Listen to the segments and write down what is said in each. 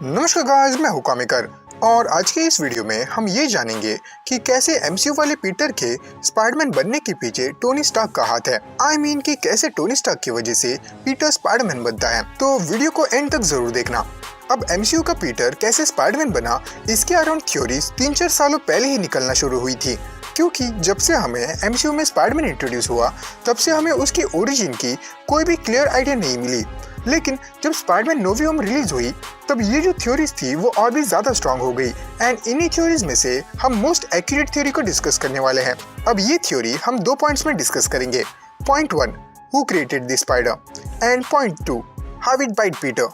नमस्कार गाइस, मैं हूं कामिकर और आज के इस वीडियो में हम ये जानेंगे कि कैसे एमसीयू वाले पीटर के स्पाइडरमैन बनने के पीछे टोनी स्टार्क का हाथ है। कि कैसे टोनी स्टार्क की वजह से पीटर स्पाइडरमैन बनता है। तो वीडियो को एंड तक जरूर देखना। अब एमसीयू का पीटर कैसे स्पाइडरमैन बना, इसके अराउंड थ्योरीज 3-4 सालों पहले ही निकलना शुरू हुई थी, क्योंकि जब से हमें एमसीयू में स्पाइडरमैन इंट्रोड्यूस हुआ तब से हमें उसकी ओरिजिन की कोई भी क्लियर आइडिया नहीं मिली। लेकिन जब स्पाइडरमैन नो वे होम रिलीज हुई तब ये जो थ्योरीज थी वो और भी ज्यादा स्ट्रांग हो गई। एंड इन्हीं थ्योरीज में से हम मोस्ट एक्यूरेट थ्योरी को डिस्कस करने वाले हैं। अब ये थ्योरी हम 2 पॉइंट्स में डिस्कस करेंगे। Point 1, who created the spider, and point 2, how it bite Peter.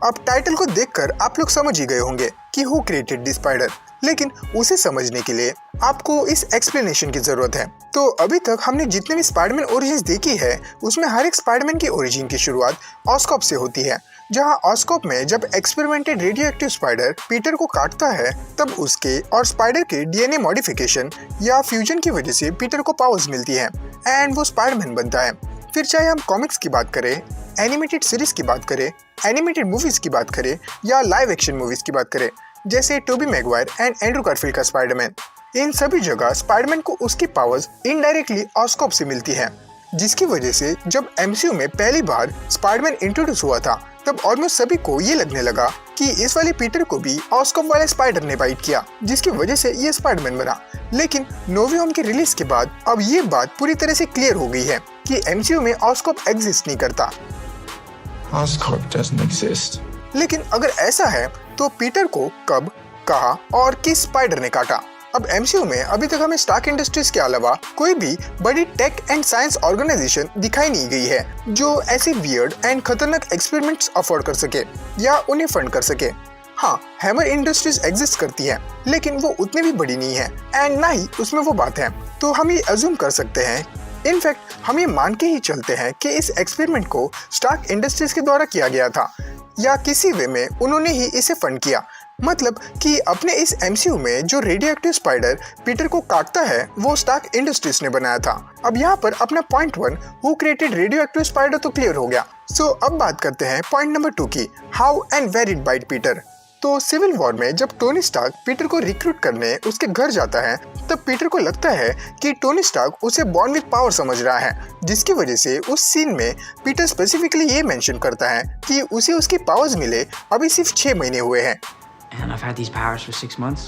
अब टाइटल को देखकर आप लोग समझ ही गए होंगे कि हु क्रिएटेड द स्पाइडर, लेकिन उसे समझने के लिए आपको इस एक्सप्लेनेशन की जरूरत है। तो अभी तक हमने जितने भी स्पाइडरमैन ओरिजिन्स देखी है उसमें हर एक स्पाइडरमैन की ओरिजिन की शुरुआत ऑस्कॉप से होती है, जहां ऑस्कॉप में जब एक्सपेरिमेंटेड रेडियोएक्टिव स्पाइडर पीटर को काटता है तब उसके और स्पाइडर के डीएनए मॉडिफिकेशन या फ्यूजन की वजह से पीटर को पावर्स मिलती है एंड वो स्पाइडरमैन बनता है। फिर चाहे हम कॉमिक्स की बात करें, एनिमेटेड सीरीज की बात करें, एनिमेटेड मूवीज की बात करें या लाइव एक्शन मूवीज की बात करें, जैसे Toby Maguire and Andrew Garfield का स्पाइडरमैन, इन सभी जगह स्पाइडरमैन को उसकी पावर्स इनडायरेक्टली ऑस्कॉप से मिलती हैं, जिसकी वजह से जब एमसीयू में पहली बार स्पाइडरमैन इंट्रोड्यूस हुआ था तब ऑलमोस्ट सभी को ये लगने लगा कि इस वाले पीटर को भी ऑस्कॉप वाले स्पाइडर ने बाइट किया, जिसकी वजह से ये स्पाइडरमैन बना। लेकिन नो वे होम की रिलीज के बाद अब ये बात पूरी तरह से क्लियर हो गई है कि एमसीयू में ऑस्कॉप एग्जिस्ट नहीं करता। Oscorp doesn't exist. लेकिन अगर ऐसा है तो पीटर को कब, कहाँ और किस स्पाइडर ने काटा? अब एमसीयू में अभी तक हमें स्टार्क इंडस्ट्रीज के अलावा कोई भी बड़ी टेक एंड साइंस ऑर्गेनाइजेशन दिखाई नहीं गई है जो ऐसे वियर्ड एंड खतरनाक एक्सपेरिमेंट्स अफोर्ड कर सके या उन्हें फंड कर सके। हाँ, हैमर इंडस्ट्रीज एग्जिस्ट करती है, लेकिन वो उतनी भी बड़ी नहीं है एंड ना ही उसमें वो बात है। तो हम ये अज्यूम कर सकते हैं, इनफैक्ट हम ये मान के ही चलते हैं कि इस एक्सपेरिमेंट को स्टार्क इंडस्ट्रीज के द्वारा किया गया था या किसी वे में उन्होंने ही इसे फंड किया। मतलब कि अपने इस एमसीयू में जो रेडियोएक्टिव स्पाइडर पीटर को काटता है वो स्टार्क इंडस्ट्रीज ने बनाया था। अब यहाँ पर अपना point 1, who created radioactive spider, तो क्लियर हो गया। सो अब बात करते हैं पॉइंट नंबर 2 की, how and where it bite Peter. तो सिविल वॉर में जब टोनी स्टार्क पीटर को रिक्रूट करने उसके घर जाता है तब पीटर को लगता है कि टोनी स्टार्क उसे बॉर्न विद पावर समझ रहा है, जिसकी वजह से उस सीन में पीटर स्पेसिफिकली ये मेंशन करता है कि उसे उसकी पावर्स मिले अभी सिर्फ 6 महीने हुए हैं। And I've had these powers for 6 months.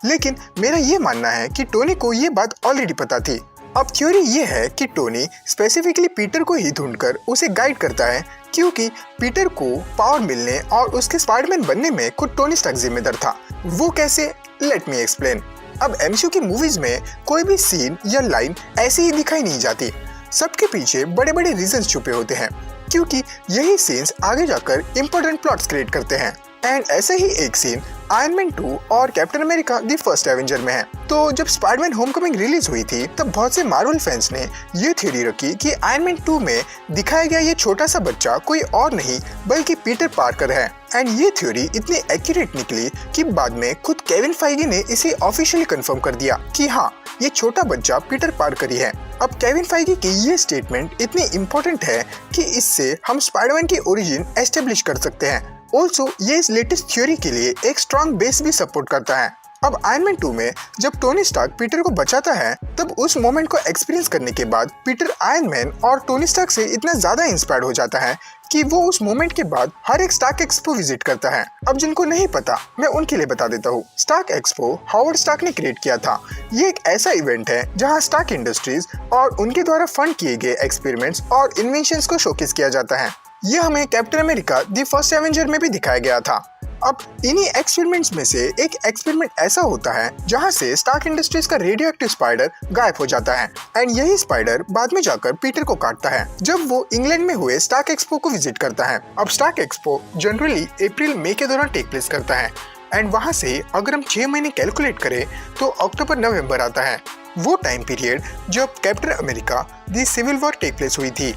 लेकिन मेरा ये मानना है कि टोनी को ये बात ऑलरेडी पता थी। अब थ्योरी ये है कि टोनी स्पेसिफिकली पीटर को ही ढूंढकर उसे गाइड करता है, क्योंकि पीटर को पावर मिलने और उसके स्पाइडरमैन बनने में खुद टोनी स्टार्क जिम्मेदार था। वो कैसे? Let me explain. अब एमसीयू की मूवीज में कोई भी सीन या लाइन ऐसे ही दिखाई नहीं जाती, सबके पीछे बड़े बड़े रीजंस छुपे होते हैं, क्योंकि यही सीन्स आगे जाकर इम्पोर्टेंट प्लॉट्स क्रिएट करते हैं। एंड ऐसे ही एक सीन आयरन मैन 2 और captain America the first Avenger में है। तो जब स्पाइडरमैन होमकमिंग रिलीज हुई थी तब बहुत से मार्वल फैंस ने ये थ्योरी रखी कि आयरन मैन 2 में दिखाया गया ये छोटा सा बच्चा कोई और नहीं बल्कि पीटर पार्कर है। एंड ये थ्योरी इतनी एक्यूरेट निकली कि बाद में खुद केविन फाइगी ने इसे ऑफिशियली कंफर्म कर दिया कि हाँ, ये छोटा बच्चा पीटर पार्कर ही है। अब केविन फाइगी की ये स्टेटमेंट इतनी इम्पोर्टेंट है कि इससे हम स्पाइडरमैन की ओरिजिन एस्टेब्लिश कर सकते हैं। ऑल्सो ये इस लेटेस्ट थ्योरी के लिए एक स्ट्रॉन्ग बेस भी सपोर्ट करता है। अब आयरन मैन 2 में जब टोनी स्टार्क पीटर को बचाता है तब उस मोमेंट को एक्सपीरियंस करने के बाद पीटर आयरन मैन और टोनी स्टार्क से इतना ज्यादा इंस्पायर्ड हो जाता है कि वो उस मोमेंट के बाद हर एक स्टार्क एक्सपो विजिट करता है। अब जिनको नहीं पता मैं उनके लिए बता देता हूँ। स्टार्क एक्सपो हावर्ड स्टार्क ने क्रिएट किया था। ये एक ऐसा इवेंट है जहाँ स्टार्क इंडस्ट्रीज और उनके द्वारा फंड किए गए एक्सपेरिमेंट्स और इन्वेंशंस को शोकेस किया जाता है। ये हमें captain America the first Avenger में भी दिखाया गया था। अब इन्हीं एक्सपेरिमेंट्स में से एक एक्सपेरिमेंट ऐसा होता है जहां से स्टार्क इंडस्ट्रीज का रेडियोएक्टिव स्पाइडर गायब हो जाता है एंड यही स्पाइडर बाद में जाकर पीटर को काटता है जब वो इंग्लैंड में हुए स्टार्क एक्सपो को विजिट करता है। अब स्टार्क एक्सपो जनरली अप्रैल मई के दौरान टेक प्लेस करता है एंड वहां से अगर हम 6 महीने कैलकुलेट करें तो अक्टूबर नवंबर आता है, वो टाइम पीरियड जब Captain America the civil war take place हुई थी।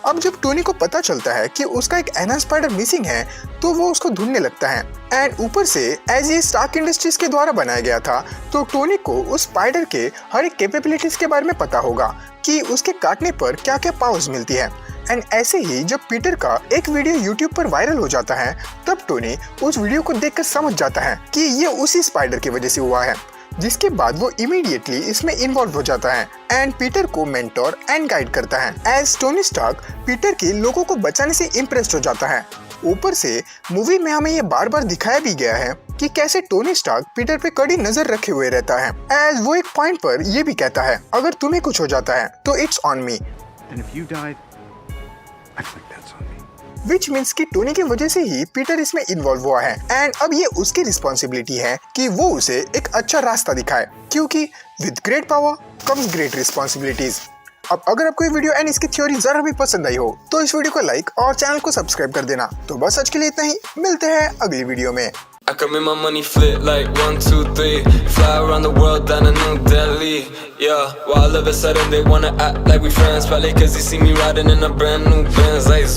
अब जब टोनी को पता चलता है कि उसका एक एनहांस स्पाइडर मिसिंग है तो वो उसको ढूंढने लगता है एंड ऊपर से एज ये स्टार्क इंडस्ट्रीज के द्वारा बनाया गया था तो टोनी को उस स्पाइडर के हर एक कैपेबिलिटीज के बारे में पता होगा कि उसके काटने पर क्या क्या पावर्स मिलती है एंड ऐसे ही जब पीटर का एक वीडियो यूट्यूब पर वायरल हो जाता है तब टोनी उस वीडियो को देखकर समझ जाता है कि ये उसी स्पाइडर की वजह से हुआ है, जिसके बाद वो इमीडिएटली इसमें इन्वॉल्व हो जाता है एंड पीटर को मेंटोर एंड गाइड करता है। एज टोनी स्टार्क पीटर के लोगों को बचाने से इम्प्रेस्ड हो जाता है। ऊपर से मूवी में हमें ये बार बार दिखाया भी गया है कि कैसे टोनी स्टार्क पीटर पे कड़ी नजर रखे हुए रहता है। एज वो एक पॉइंट पर ये भी कहता है, अगर तुम्हें कुछ हो जाता है तो it's on me, And if you died, I think that's on me. Which means कि टोनी की वजह से ही पीटर इसमें इन्वॉल्व हुआ है एंड अब ये उसकी रिस्पॉन्सिबिलिटी है कि वो उसे एक अच्छा रास्ता दिखाए, क्योंकि with great power comes great responsibilities. अब अगर आपको ये वीडियो एंड इसकी थ्योरी जरा भी पसंद आई हो तो इस वीडियो को लाइक और चैनल को सब्सक्राइब कर देना। तो बस आज के लिए इतना ही, मिलते हैं अगली वीडियो में। I can make my money flip like 1, 2, 3. Fly around the world down in New Delhi. Yeah, while all of a sudden they wanna act like we friends. Probably cause they see me riding in a brand new Benz. Like